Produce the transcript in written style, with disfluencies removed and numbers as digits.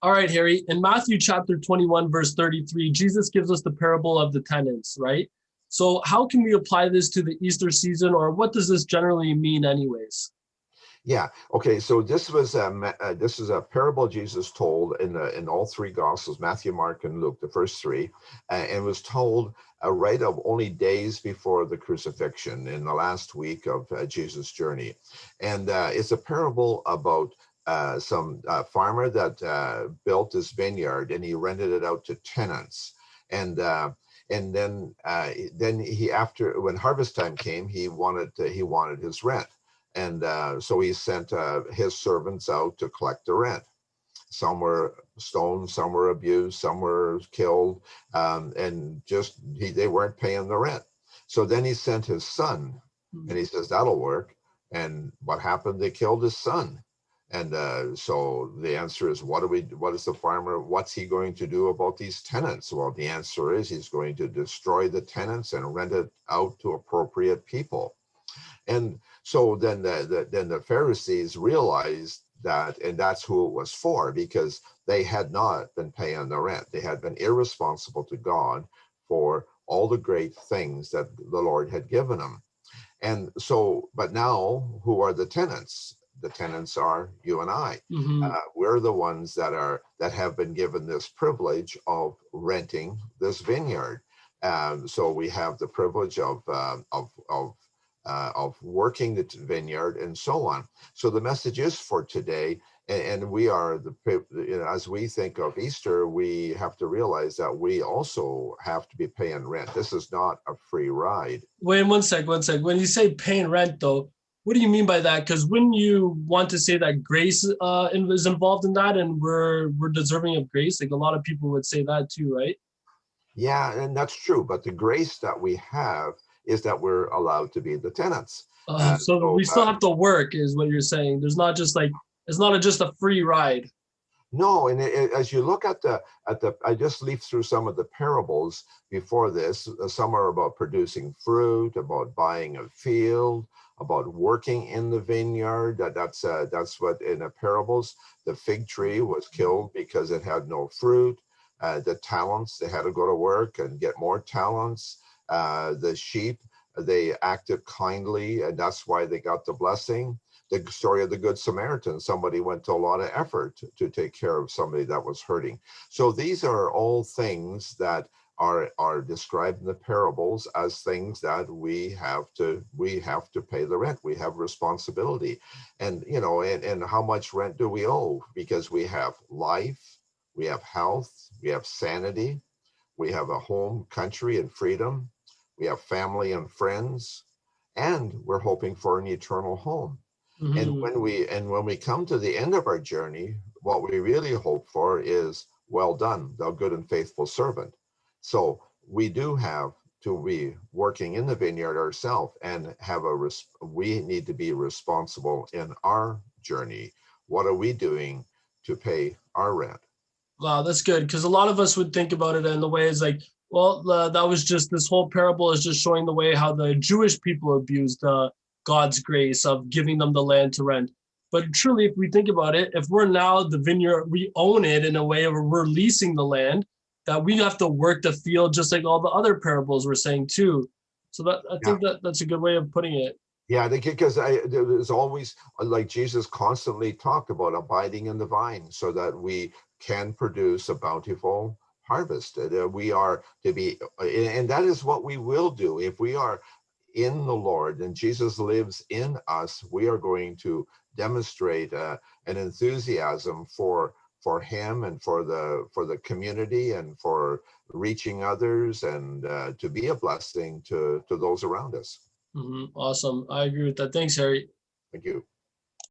All right, Harry. In Matthew chapter 21, verse 33, Jesus gives us the parable of the tenants, right? So how can we apply this to the Easter season, or what does this generally mean anyways? Yeah. Okay. So this is a parable Jesus told in all three Gospels, Matthew, Mark, and Luke, the first three, and was told right of only days before the crucifixion in the last week of Jesus' journey, and it's a parable about some farmer that built his vineyard and he rented it out to tenants, and then he, after when harvest time came, he wanted his rent. And so he sent his servants out to collect the rent. Some were stoned, some were abused, some were killed, and they weren't paying the rent. So then he sent his son, and he says, that'll work. And what happened? They killed his son. And so the answer is, what is the farmer, what's he going to do about these tenants? Well, the answer is he's going to destroy the tenants and rent it out to appropriate people. And so then the Pharisees realized that, and that's who it was for, because they had not been paying the rent. They had been irresponsible to God for all the great things that the Lord had given them. And so, but now, who are the tenants? The tenants are you and I. Mm-hmm. We're the ones that have been given this privilege of renting this vineyard. So we have the privilege of working the vineyard and so on. So the message is for today, and we are as we think of Easter, we have to realize that we also have to be paying rent. This is not a free ride. Wait, one sec. When you say paying rent, though, what do you mean by that? Because wouldn't you want to say that grace is involved in that, and we're deserving of grace? Like a lot of people would say that too, right? Yeah, and that's true. But the grace that we have is that we're allowed to be the tenants. So we still have to work, is what you're saying. There's not just like, it's not just a free ride. No, and as you look at I just leafed through some of the parables before this. Some are about producing fruit, about buying a field, about working in the vineyard. That's what in the parables. The fig tree was killed because it had no fruit. The talents, they had to go to work and get more talents. The sheep, they acted kindly, and that's why they got the blessing. The story of the Good Samaritan, somebody went to a lot of effort to take care of somebody that was hurting. So these are all things that are described in the parables as things that we have to pay the rent. We have responsibility. And and how much rent do we owe? Because we have life, we have health, we have sanity, we have a home, country, and freedom, we have family and friends, and we're hoping for an eternal home. And Mm-hmm. when we come to the end of our journey, what we really hope for is, well done, thou good and faithful servant. So we do have to be working in the vineyard ourselves and we need to be responsible in our journey. What are we doing to pay our rent? Wow, that's good, because a lot of us would think about it in the way is like, well, that was just, this whole parable is just showing the way how the Jewish people abused God's grace of giving them the land to rent. But truly, if we think about it, if we're now the vineyard, we own it in a way where we're leasing the land, that we have to work the field just like all the other parables were saying too. So that I Yeah. think that's a good way of putting it. Yeah, because there's always, like Jesus constantly talked about, abiding in the vine so that we can produce a bountiful harvest. We are to be, and that is what we will do. If we are in the Lord and Jesus lives in us, we are going to demonstrate an enthusiasm for him and for the community and for reaching others and to be a blessing to those around us. Awesome. I agree with that. Thanks, Harry. Thank you.